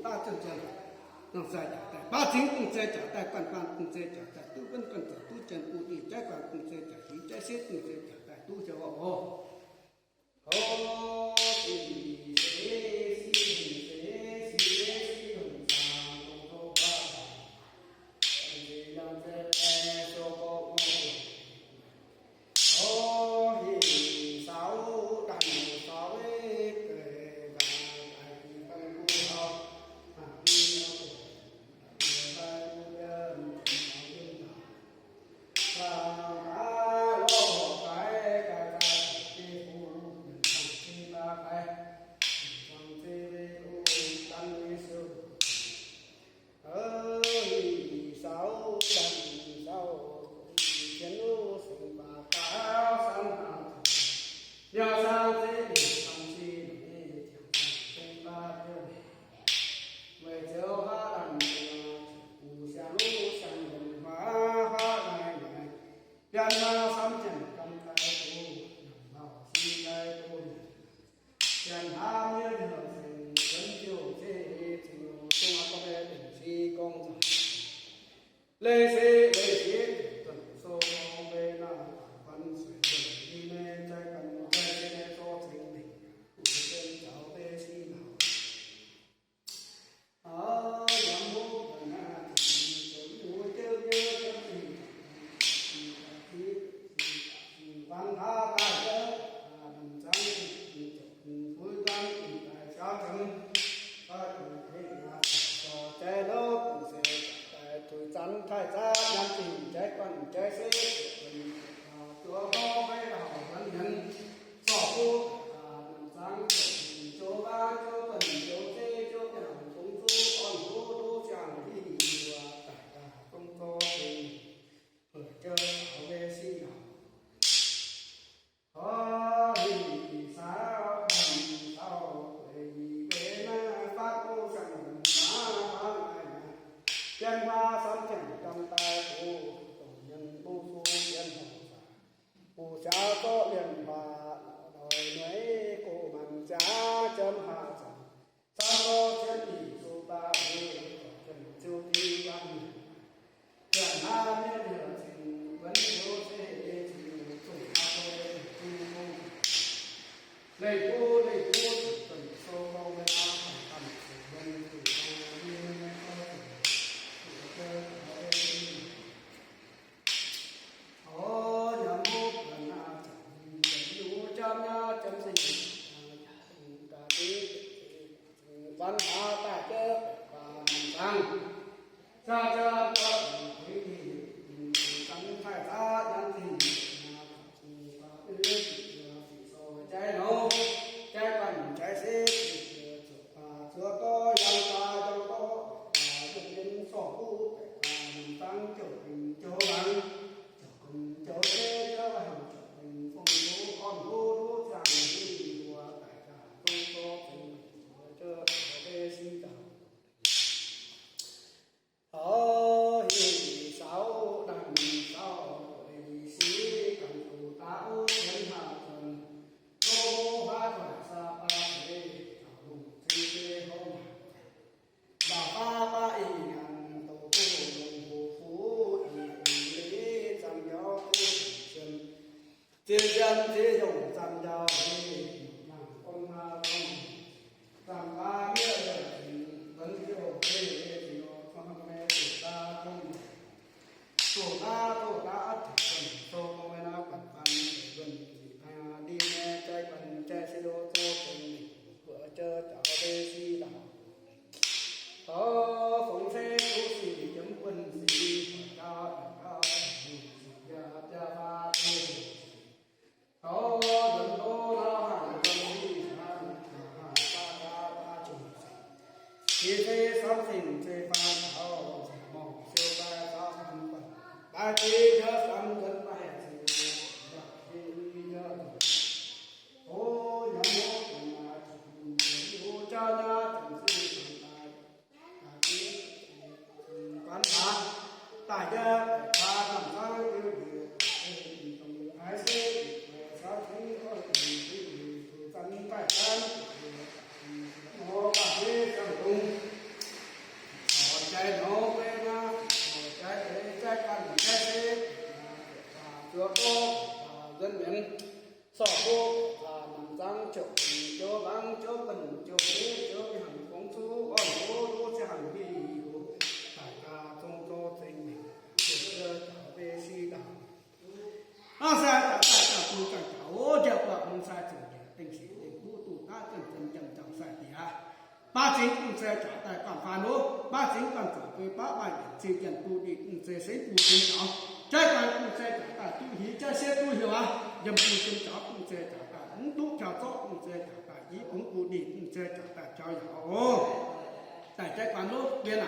大正正能在家带把金公在家带官官公在家带都跟跟着都真不一在官公在家一在些公在家带都叫我哦西西西西东山东头发这样在说过哦嘿少干少诶对干干不好 chúa cô dân miền sọ cô nằm răng chỗ băng chỗ bẩn chỗ thế chỗ cái hàng công số on cô sẽ hàng đi tại ca trong tô tình mình trở về si đạo sai cả tu cả cháu chợ vợ không sai chừng tình sĩ tình vũ tu ta chân trọng sai thì ba chính cũng sẽ trả tại quản phá nô ba chính còn trở về ba bài chỉ nhận tu đi cũng sẽ xây tu chính trọng trái cái cũng sẽ trả tại tu hí trái sẽ tu hiểu dầm tu chính trọng cũng sẽ trả tại ứng tu chào tốt cũng sẽ trả tại ý ứng tu đi cũng sẽ trả tại cho hiểu tại trái quản nô biết